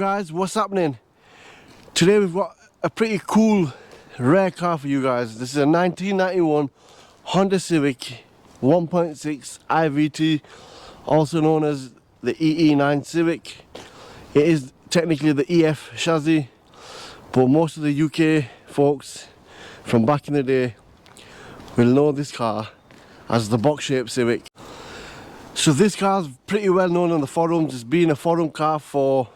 guys, what's happening? Today we've got a pretty cool rare car for you guys. This is a 1991 Honda Civic 1.6 IVT, also known as the EE9 Civic. It is technically the EF chassis, but most of the UK folks from back in the day will know this car as the box-shaped Civic. So this car is pretty well known on the forums. It's been a forum car for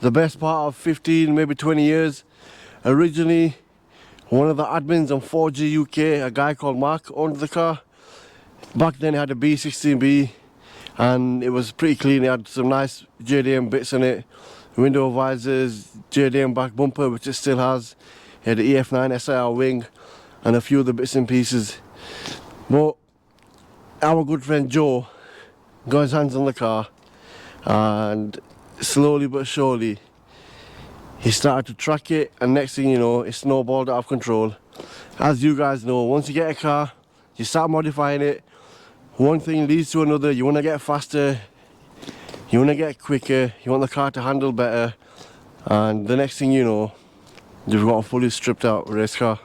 the best part of 15, maybe 20 years. Originally, one of the admins on 4G UK, a guy called Mark, owned the car. Back then it had a B16B and it was pretty clean. It had some nice JDM bits in it, window visors, JDM back bumper, which it still has. It had the EF9 SIR wing and a few other bits and pieces. But our good friend Joe got his hands on the car, and slowly but surely he started to track it, and next thing you know, it snowballed out of control. As you guys know, once you get a car, you start modifying it, one thing leads to another. You want to get faster, you want to get quicker, you want the car to handle better, and the next thing you know, you've got a fully stripped out race car.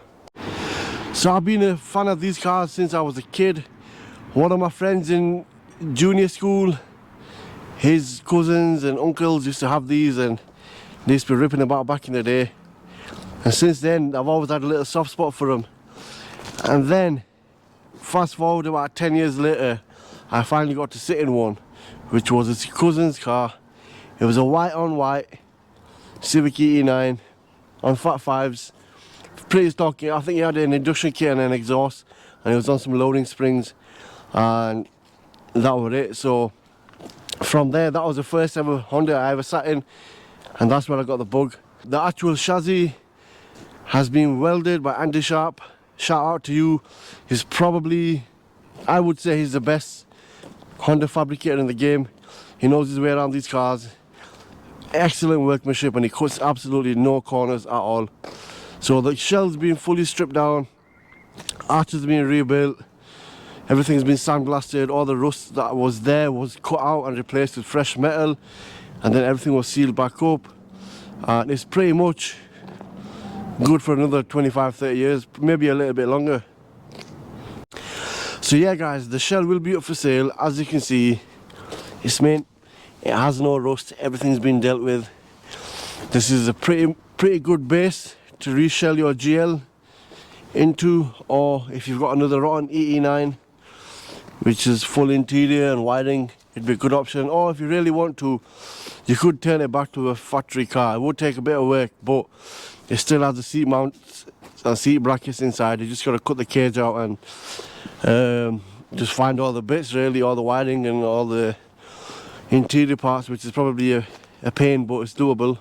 So I've been a fan of these cars since I was a kid. One of my friends in junior school, his cousins and uncles used to have these, and they used to be ripping about back in the day. And since then, I've always had a little soft spot for them. And then, fast forward about 10 years later, I finally got to sit in one, which was his cousin's car. It was a white on white Civic EE9 on fat fives. Pretty stocky. I think he had an induction kit and an exhaust, and it was on some loading springs, and that was it. So from there, that was the first ever Honda I ever sat in, and that's when I got the bug. The actual chassis has been welded by Andy Sharp. Shout out to you. He's probably, I would say he's the best Honda fabricator in the game. He knows his way around these cars. Excellent workmanship, and he cuts absolutely no corners at all. So the shell's been fully stripped down, arches been rebuilt, everything's been sandblasted, all the rust that was there was cut out and replaced with fresh metal, and then everything was sealed back up, and it's pretty much good for another 25-30 years, maybe a little bit longer. So yeah guys, the shell will be up for sale. As you can see, it's mint, it has no rust, everything's been dealt with. This is a pretty good base to reshell your GL into, or if you've got another rotten EE9 which is full interior and wiring, it'd be a good option. Or if you really want to, you could turn it back to a factory car. It would take a bit of work, but it still has the seat mounts and seat brackets inside. You just got to cut the cage out and just find all the bits, really, all the wiring and all the interior parts, which is probably a pain, but it's doable.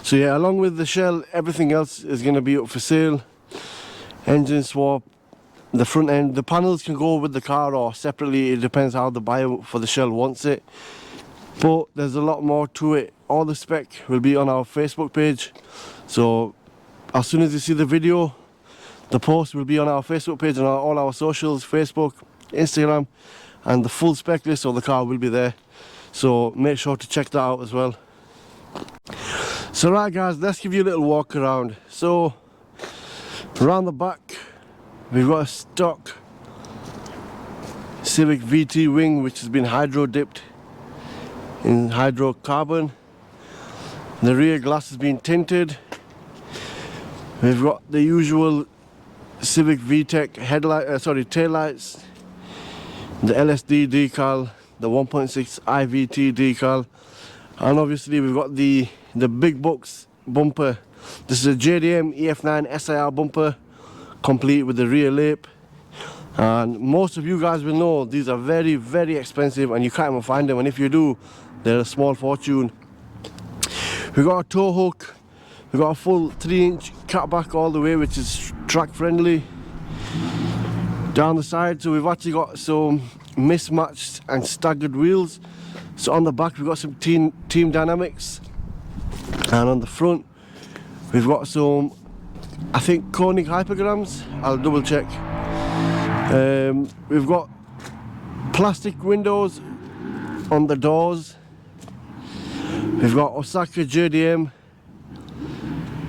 So yeah, along with the shell, everything else is going to be up for sale. Engine swap, the front end, the panels can go with the car or separately. It depends how the buyer for the shell wants it. But there's a lot more to it. All the spec will be on our Facebook page. So as soon as you see the video, the post will be on our Facebook page and all our socials, Facebook, Instagram, and the full spec list of the car will be there. So make sure to check that out as well. So right guys, let's give you a little walk around. So around the back we've got a stock Civic VT wing, which has been hydro dipped in hydrocarbon. The rear glass has been tinted. We've got the usual Civic VTEC tail lights, the LSD decal, the 1.6 IVT decal, and obviously we've got the big box bumper. This is a JDM EF9 SIR bumper, complete with the rear lip. And most of you guys will know these are very, very expensive, and you can't even find them. And if you do, they're a small fortune. We've got a tow hook. We've got a full 3-inch catback all the way, which is track friendly. Down the side, so we've actually got some mismatched and staggered wheels. So on the back we've got some team dynamics, and on the front we've got some, I think, Koenig hypergrams. I'll double check. We've got plastic windows on the doors, We've got Osaka JDM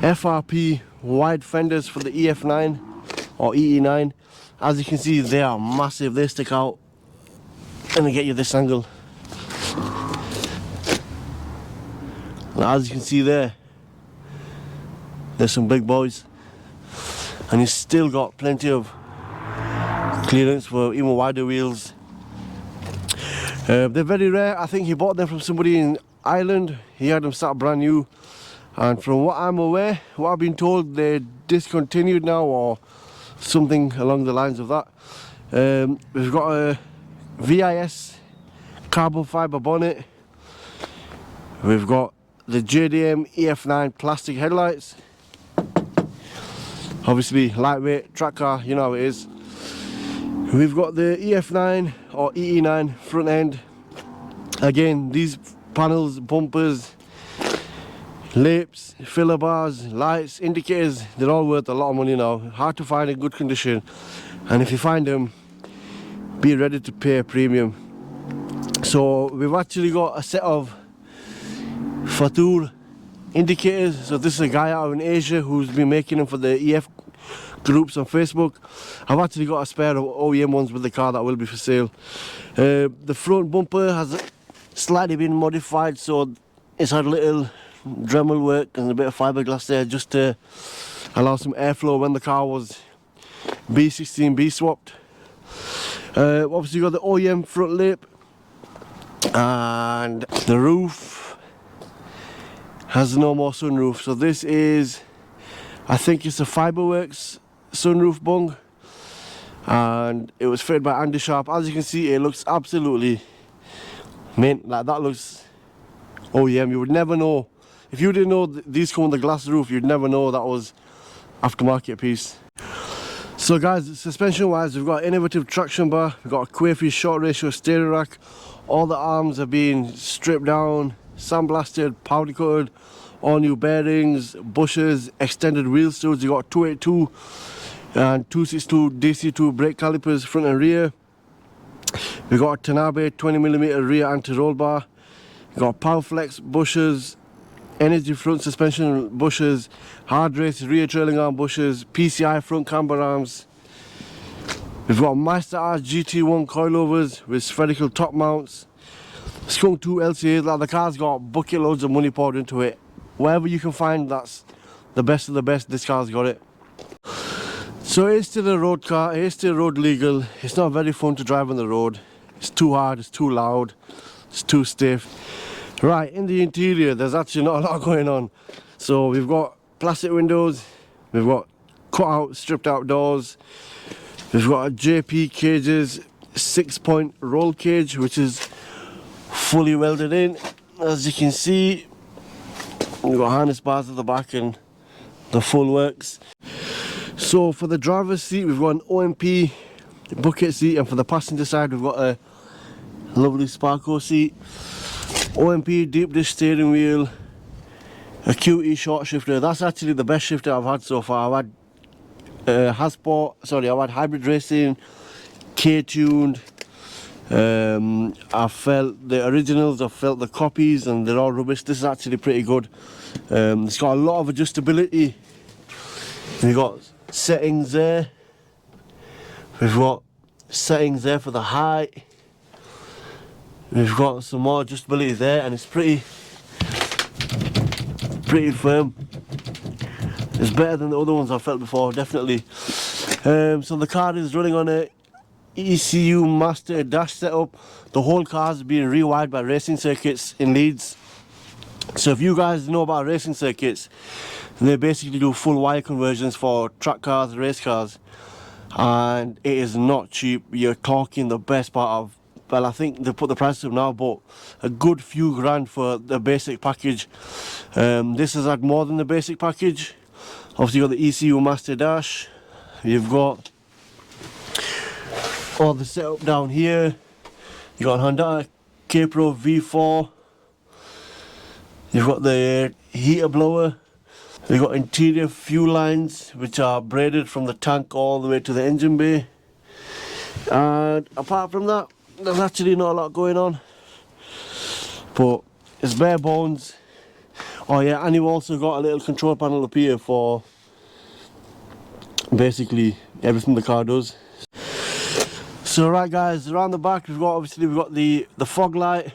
FRP wide fenders for the EF9 or EE9. As you can see, they are massive. They stick out. Let me get you this angle. And as you can see there, there's some big boys, and you've still got plenty of clearance for even wider wheels. They're very rare. I think he bought them from somebody in Ireland. He had them sat brand new, and from what I'm aware, what I've been told, they're discontinued now or something along the lines of that. We've got a VIS carbon fibre bonnet. We've got the JDM EF9 plastic headlights. Obviously lightweight track car, you know how it is. We've got the EF9 or EE9 front end. Again, these panels, bumpers, lips, filler bars, lights, indicators, they're all worth a lot of money now. Hard to find in good condition, and if you find them, be ready to pay a premium. So we've actually got a set of Fatur indicators. So this is a guy out in Asia who's been making them for the EF groups on Facebook. I've actually got a spare of OEM ones with the car that will be for sale. The front bumper has slightly been modified, so it's had a little Dremel work and a bit of fiberglass there just to allow some airflow when the car was B16B swapped. Obviously you've got the OEM front lip, and the roof has no more sunroof. So this is, I think it's a Fiberworks sunroof bung, and it was fitted by Andy Sharp. As you can see, it looks absolutely mint. Like, that looks OEM. You would never know if you didn't know these come with the glass roof. You'd never know that was aftermarket piece. So guys, suspension wise, we've got innovative traction bar, we've got a K20 short ratio steering rack. All the arms are being stripped down, sandblasted, powder coated, all new bearings, bushers, extended wheel studs. You got 282 and 262 DC2 brake calipers front and rear. We got a Tanabe 20mm rear anti-roll bar. We got Powerflex bushers, energy front suspension bushers, hard race rear trailing arm bushers, PCI front camber arms. We've got Master R GT1 coilovers with spherical top mounts. Skunk 2 LCAs. Like, the car's got bucket loads of money poured into it. Wherever you can find that's the best of the best, this car's got it. So it's still a road car, it's still road legal. It's not very fun to drive on the road. It's too hard, it's too loud, it's too stiff. Right, in the interior there's actually not a lot going on. So we've got plastic windows, we've got cut out, stripped out doors, we've got a JP cages 6-point roll cage which is fully welded in. As you can see, we've got harness bars at the back and the full works. So for the driver's seat we've got an OMP bucket seat, and for the passenger side we've got a lovely Sparco seat, OMP deep dish steering wheel, a QE short shifter. That's actually the best shifter I've had so far. I've had I've had hybrid racing, K-tuned. I felt the originals, I felt the copies, and they're all rubbish. This is actually pretty good. It's got a lot of adjustability. We've got settings there. We've got settings there for the height. We've got some more adjustability there, and it's pretty firm. It's better than the other ones I've felt before, definitely. So the car is running on a ECU master dash setup. The whole car is being rewired by racing circuits in Leeds. So if you guys know about racing circuits, they basically do full wire conversions for track cars, race cars, and it is not cheap. You're talking the best part of, well, I think they put the price up now, but a good few grand for the basic package. This has had more than the basic package. Obviously you've got the ECU master dash, you've got all the setup down here, you've got Honda K-Pro V4, you've got the heater blower, you've got interior fuel lines which are braided from the tank all the way to the engine bay, and apart from that there's actually not a lot going on, but it's bare bones. Oh yeah, and you've also got a little control panel up here for basically everything the car does. So right guys, around the back we've got the fog light,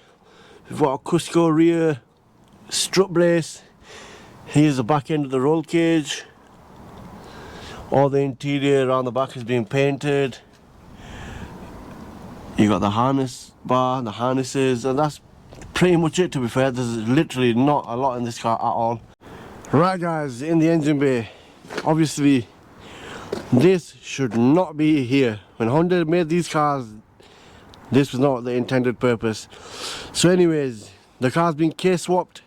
we've got a Cusco rear strut brace. Here's the back end of the roll cage. All the interior around the back is being painted. You got the harness bar, the harnesses, and that's pretty much it, to be fair. There's literally not a lot in this car at all. Right guys, in the engine bay, obviously this should not be here. When Honda made these cars, this was not the intended purpose. So anyways, the car's been K-swapped.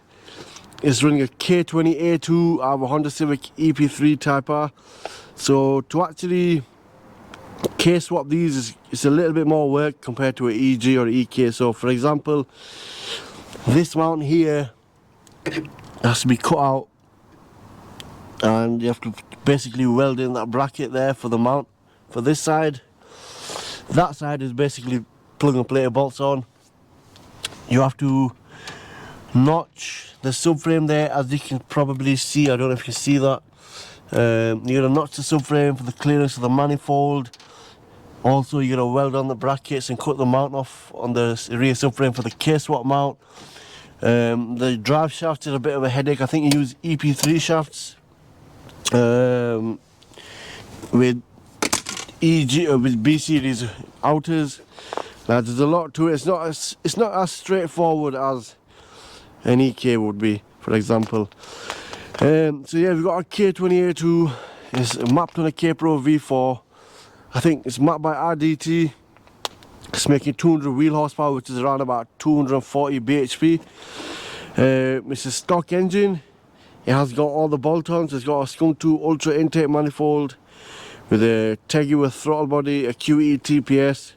It's running a K20 A2 out of a Honda Civic EP3 Type R. So to actually K-swap these, it's a little bit more work compared to an EG or EK. So for example, this mount here has to be cut out, and you have to basically weld in that bracket there for the mount for this side. That side is basically plug and play bolts on. You have to notch the subframe there, as you can probably see. I don't know if you see that. You're going to notch the subframe for the clearance of the manifold. Also, you're going to weld on the brackets and cut the mount off on the rear subframe for the K-swap mount. The drive shaft is a bit of a headache. I think you use EP3 shafts with EG or with B series outers. Now, there's a lot to it. It's not as straightforward as an EK would be, for example. So yeah, we've got a K20 A2. It's mapped on a K-Pro V4. I think it's mapped by RDT. It's making 200 wheel horsepower, which is around about 240 bhp. It's a stock engine. It has got all the bolt-ons. It's got a Skunk 2 Ultra intake manifold with a Teguer throttle body, a QE TPS.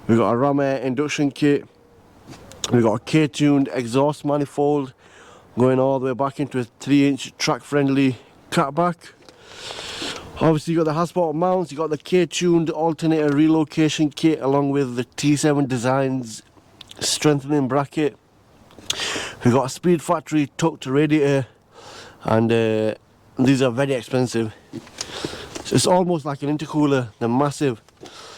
We've got a ram air induction kit. We've got a K-tuned exhaust manifold going all the way back into a 3-inch track-friendly catback. Obviously, you got the Hasport mounts. You got the K-tuned alternator relocation kit along with the T7 Designs strengthening bracket. We've got a Speed Factory tucked radiator, and these are very expensive. So it's almost like an intercooler. They're massive.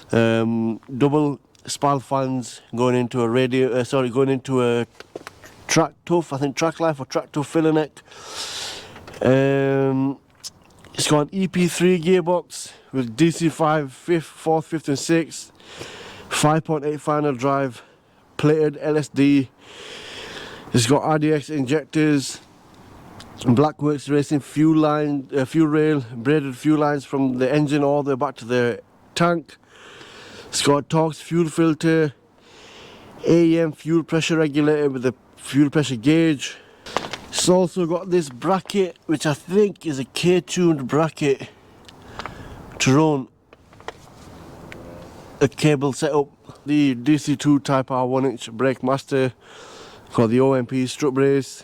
Double spal fans going into a radiator. Going into a Track Tough. I think Track Life or Track Tough filler neck. It's got an EP3 gearbox with DC5, 5th, 4th, 5th and 6th, 5.8 final drive, plated LSD. It's got RDX injectors, Blackworks Racing fuel line, fuel rail, braided fuel lines from the engine all the way back to the tank. It's got a Torx fuel filter, AEM fuel pressure regulator with a fuel pressure gauge. It's also got this bracket, which I think is a K-tuned bracket to run a cable setup. The DC2 Type R 1-inch brake master, got the OMP strut brace,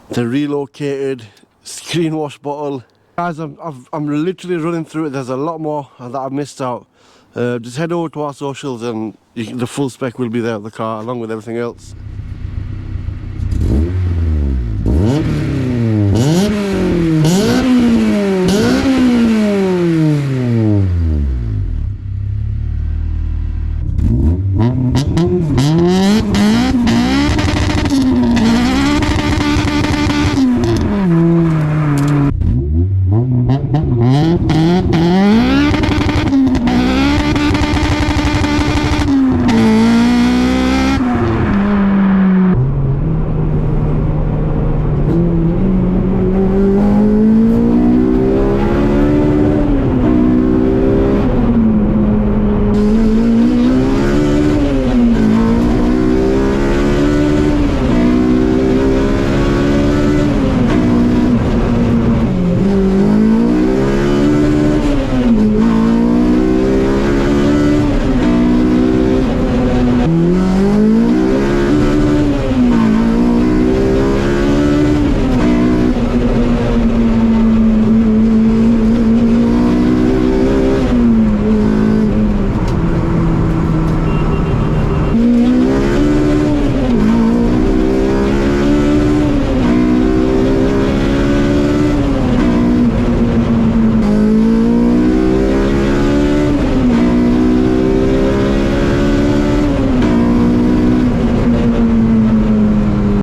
the relocated screen wash bottle. Guys, I'm literally running through it. There's a lot more that I've missed out. Just head over to our socials and the full spec will be there of the car along with everything else.